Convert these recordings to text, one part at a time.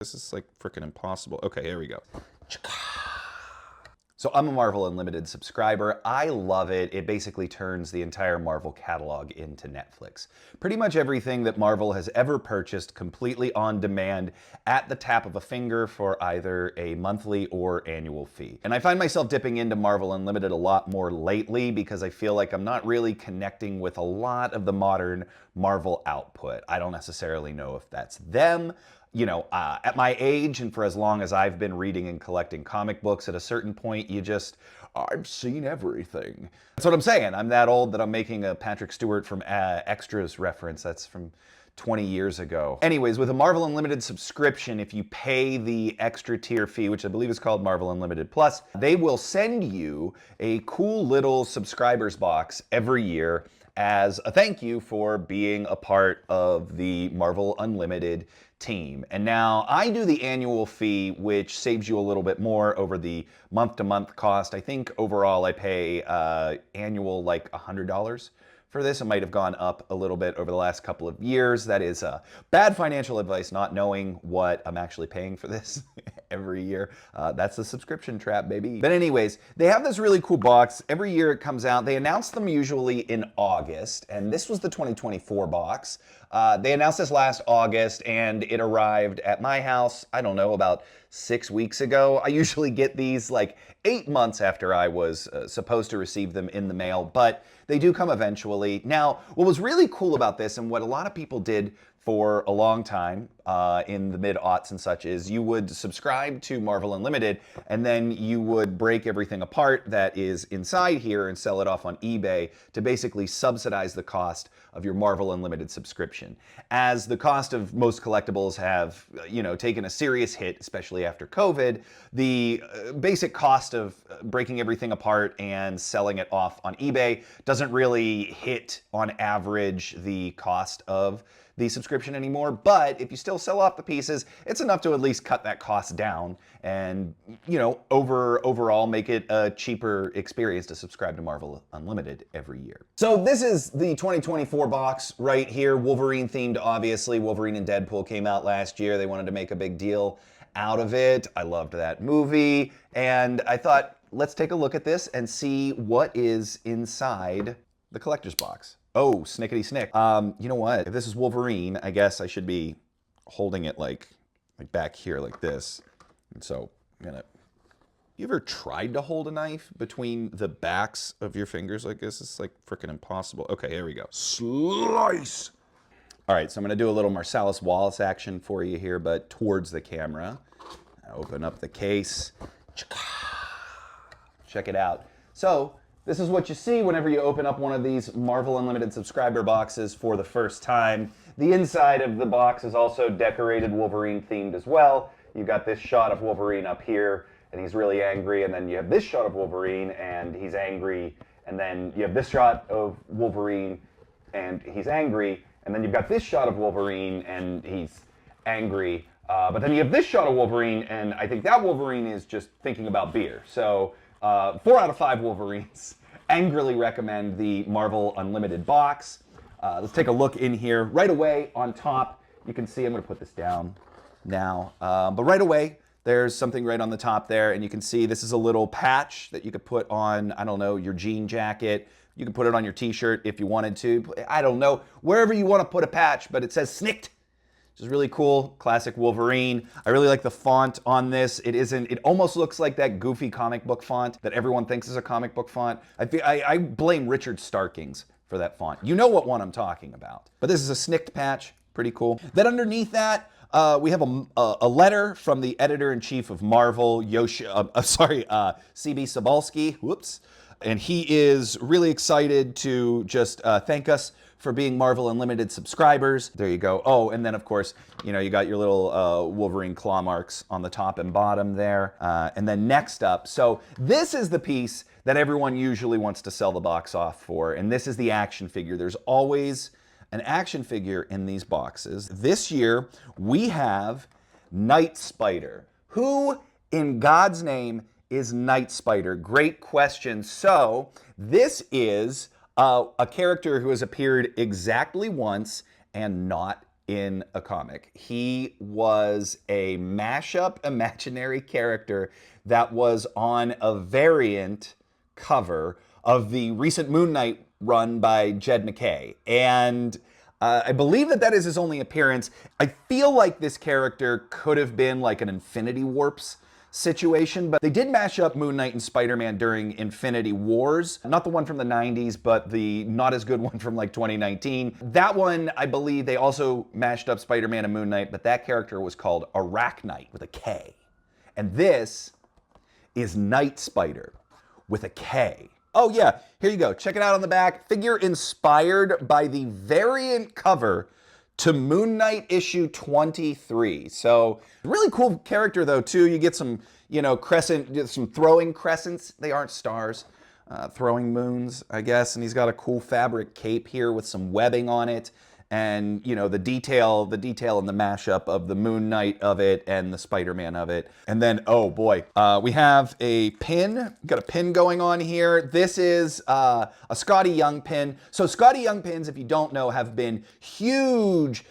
This is like freaking impossible. Okay, here we go. So I'm a Marvel Unlimited subscriber. I love it. It basically turns the entire Marvel catalog into Netflix. Pretty much everything that Marvel has ever purchased completely on demand at the tap of a finger for either a monthly or annual fee. And I find myself dipping into Marvel Unlimited a lot more lately because I feel like I'm not really connecting with a lot of the modern Marvel output. I don't necessarily know if that's them. You know, at my age and for as long as I've been reading and collecting comic books, at a certain point, I've seen everything. That's what I'm saying. I'm that old that I'm making a Patrick Stewart from Extras reference. That's from 20 years ago. Anyways, with a Marvel Unlimited subscription, if you pay the extra tier fee, which I believe is called Marvel Unlimited Plus, they will send you a cool little subscribers box every year as a thank you for being a part of the Marvel Unlimited team. And now I do the annual fee, which saves you a little bit more over the month-to-month cost. I think overall I pay annual like $100 for this. It might have gone up a little bit over the last couple of years. That is bad financial advice, not knowing what I'm actually paying for this every year. That's the subscription trap, baby. But anyways, they have this really cool box. Every year it comes out. They announce them usually in August, and this was the 2024 box. They announced this last August, and it arrived at my house, I don't know, about 6 weeks ago. I usually get these like 8 months after I was supposed to receive them in the mail, but they do come eventually. Now, what was really cool about this, and what a lot of people did for a long time in the mid-aughts and such, is you would subscribe to Marvel Unlimited and then you would break everything apart that is inside here and sell it off on eBay to basically subsidize the cost of your Marvel Unlimited subscription. As the cost of most collectibles have, taken a serious hit, especially after COVID, the basic cost of breaking everything apart and selling it off on eBay doesn't really hit on average the cost of the subscription anymore, but if you still sell off the pieces, it's enough to at least cut that cost down and, overall make it a cheaper experience to subscribe to Marvel Unlimited every year. So this is the 2024 box right here, Wolverine themed, obviously. Wolverine and Deadpool came out last year. They wanted to make a big deal out of it. I loved that movie, and I thought, let's take a look at this and see what is inside the collector's box. Oh, snickety snick. You know what? If this is Wolverine, I guess I should be holding it like back here like this. And so I'm gonna... You ever tried to hold a knife between the backs of your fingers like this? It's like freaking impossible. Okay, here we go. Slice! All right, so I'm gonna do a little Marcellus Wallace action for you here, but towards the camera. Open up the case. Check it out. So, this is what you see whenever you open up one of these Marvel Unlimited subscriber boxes for the first time. The inside of the box is also decorated Wolverine themed as well. You've got this shot of Wolverine up here, and he's really angry, and then you have this shot of Wolverine, and he's angry, and then you have this shot of Wolverine, and he's angry, and then you've got this shot of Wolverine, and he's angry, but then you have this shot of Wolverine, and I think that Wolverine is just thinking about beer. So, 4 out of 5 Wolverines. Angrily recommend the Marvel Unlimited box. Let's take a look in here. Right away on top, you can see, I'm going to put this down now, but right away, there's something right on the top there, and you can see this is a little patch that you could put on, I don't know, your jean jacket. You can put it on your t-shirt if you wanted to. I don't know, wherever you want to put a patch, but it says SNIKT. Which is really cool, classic Wolverine. I really like the font on this. It almost looks like that goofy comic book font that everyone thinks is a comic book font. I blame Richard Starkings for that font. You know what one I'm talking about. But this is a SNIKT patch, pretty cool. Then underneath that, we have a letter from the editor-in-chief of Marvel, CB Cebulski. Whoops. And he is really excited to just thank us for being Marvel Unlimited subscribers. There you go. Oh, and then of course, you got your little Wolverine claw marks on the top and bottom there. And then next up, so this is the piece that everyone usually wants to sell the box off for, and this is the action figure. There's always an action figure in these boxes. This year, we have Night Spider. Who in God's name is Night Spider? Great question. So this is a character who has appeared exactly once and not in a comic. He was a mashup imaginary character that was on a variant cover of the recent Moon Knight run by Jed MacKay. And I believe that that is his only appearance. I feel like this character could have been like an Infinity Warps situation, but they did mash up Moon Knight and Spider-Man during Infinity Wars. Not the one from the 90s, but the not as good one from like 2019. That one, I believe they also mashed up Spider-Man and Moon Knight, but that character was called Arachnite with a K. And this is Night Spider with a K. Oh yeah, here you go. Check it out on the back. Figure inspired by the variant cover to Moon Knight issue 23. So really cool character though too. You get some, some throwing crescents. They aren't stars. Throwing moons, I guess. And he's got a cool fabric cape here with some webbing on it. And the detail in the mashup of the Moon Knight of it and the Spider-Man of it. And then, oh boy, we have a pin. Got a pin going on here. This is a Skottie Young pin. So Skottie Young pins, if you don't know, have been huge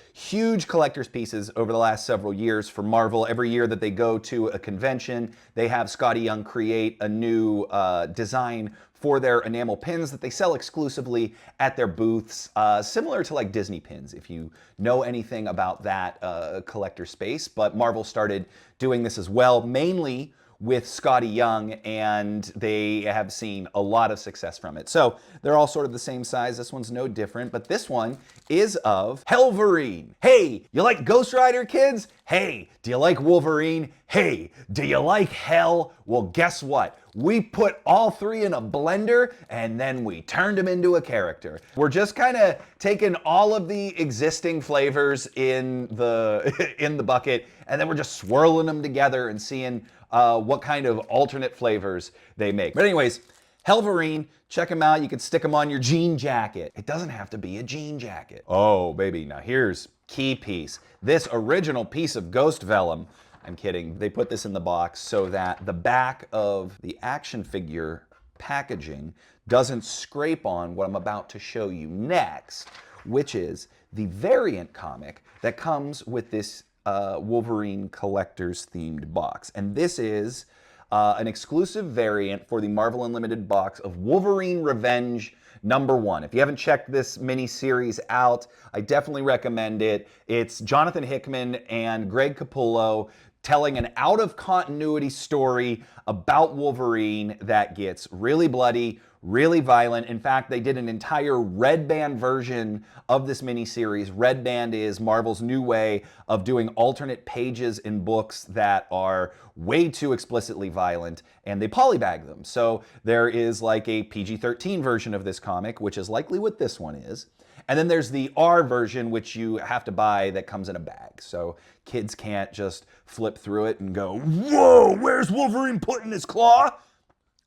collector's pieces over the last several years for Marvel. Every year that they go to a convention, they have Skottie Young create a new design for their enamel pins that they sell exclusively at their booths, similar to like Disney pins, if you know anything about that collector space. But Marvel started doing this as well, mainly with Skottie Young, and they have seen a lot of success from it. So they're all sort of the same size. This one's no different, but this one is of Helverine. Hey, you like Ghost Rider, kids? Hey, do you like Wolverine? Hey, do you like Hell? Well, guess what? We put all three in a blender and then we turned them into a character. We're just kind of taking all of the existing flavors in the bucket, and then we're just swirling them together and seeing what kind of alternate flavors they make. But anyways, Helverine, check them out. You can stick them on your jean jacket. It doesn't have to be a jean jacket. Oh, baby. Now here's key piece. This original piece of Ghost Vellum, I'm kidding. They put this in the box so that the back of the action figure packaging doesn't scrape on what I'm about to show you next, which is the variant comic that comes with this Wolverine collector's themed box. And this is an exclusive variant for the Marvel Unlimited box of Wolverine Revenge #1. If you haven't checked this mini-series out, I definitely recommend it. It's Jonathan Hickman and Greg Capullo telling an out-of-continuity story about Wolverine that gets really bloody, really violent. In fact, they did an entire Red Band version of this miniseries. Red Band is Marvel's new way of doing alternate pages in books that are way too explicitly violent, and they polybag them. So there is like a PG-13 version of this comic, which is likely what this one is. And then there's the R version, which you have to buy, that comes in a bag. So kids can't just flip through it and go, whoa, where's Wolverine putting his claw?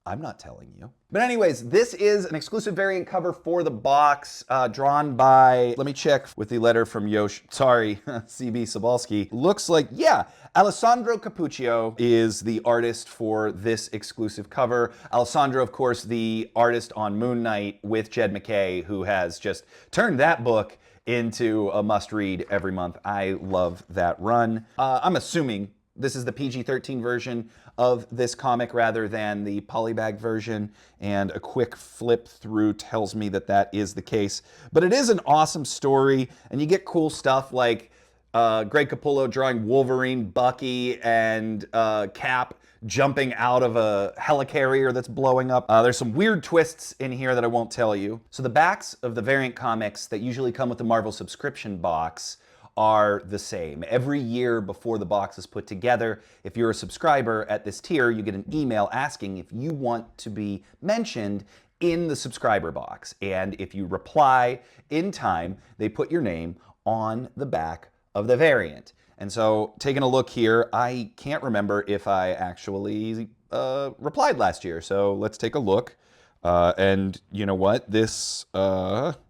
I'm not telling you. But anyways, this is an exclusive variant cover for the box, drawn by, let me check with the letter from CB Sobalski. Looks like, yeah, Alessandro Cappuccio is the artist for this exclusive cover. Alessandro, of course, the artist on Moon Knight with Jed MacKay, who has just turned that book into a must-read every month. I love that run. I'm assuming this is the PG-13 version of this comic rather than the polybag version, and a quick flip through tells me that that is the case. But it is an awesome story, and you get cool stuff like Greg Capullo drawing Wolverine, Bucky, and Cap jumping out of a helicarrier that's blowing up. There's some weird twists in here that I won't tell you. So the backs of the variant comics that usually come with the Marvel subscription box are the same. Every year before the box is put together, if you're a subscriber at this tier, you get an email asking if you want to be mentioned in the subscriber box. And if you reply in time, they put your name on the back of the variant. And so taking a look here, I can't remember if I actually replied last year. So let's take a look. And you know what? This, Well,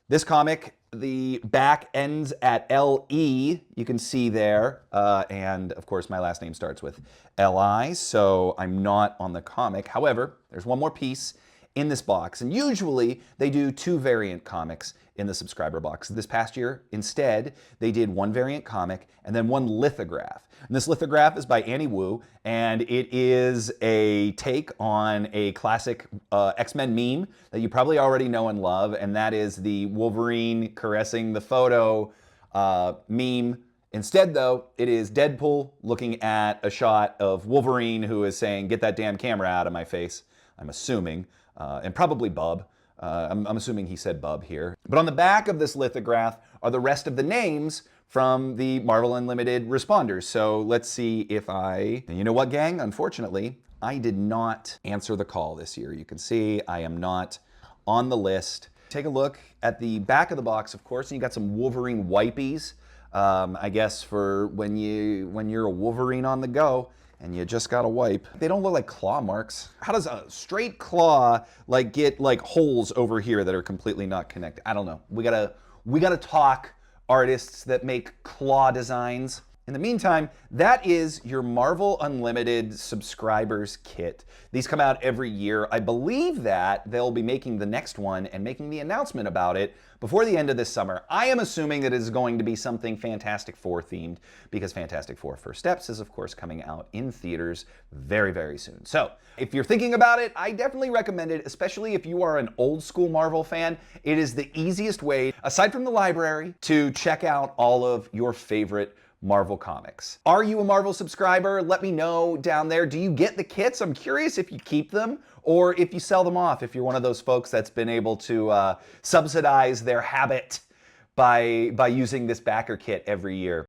this comic, the back ends at LE, you can see there, and of course my last name starts with LI, so I'm not on the comic. However, there's one more piece, in this box. And usually they do 2 variant comics in the subscriber box. This past year, instead, they did 1 variant comic and then 1 lithograph. And this lithograph is by Annie Wu, and it is a take on a classic X-Men meme that you probably already know and love, and that is the Wolverine caressing the photo meme. Instead, though, it is Deadpool looking at a shot of Wolverine, who is saying, "Get that damn camera out of my face," I'm assuming, and probably Bub. I'm assuming he said Bub here. But on the back of this lithograph are the rest of the names from the Marvel Unlimited responders. So let's see if and you know what, gang? Unfortunately, I did not answer the call this year. You can see I am not on the list. Take a look at the back of the box, of course, and you got some Wolverine wipies. I guess for when you're a Wolverine on the go and you just got to wipe. They don't look like claw marks. How does a straight claw like get like holes over here that are completely not connected? I don't know. We gotta talk artists that make claw designs. In the meantime, that is your Marvel Unlimited subscribers kit. These come out every year. I believe that they'll be making the next one and making the announcement about it before the end of this summer. I am assuming that it is going to be something Fantastic Four themed, because Fantastic Four First Steps is of course coming out in theaters very, very soon. So if you're thinking about it, I definitely recommend it, especially if you are an old school Marvel fan. It is the easiest way, aside from the library, to check out all of your favorite Marvel comics. Are you a Marvel subscriber? Let me know down there. Do you get the kits? I'm curious if you keep them or if you sell them off, if you're one of those folks that's been able to subsidize their habit by using this backer kit every year.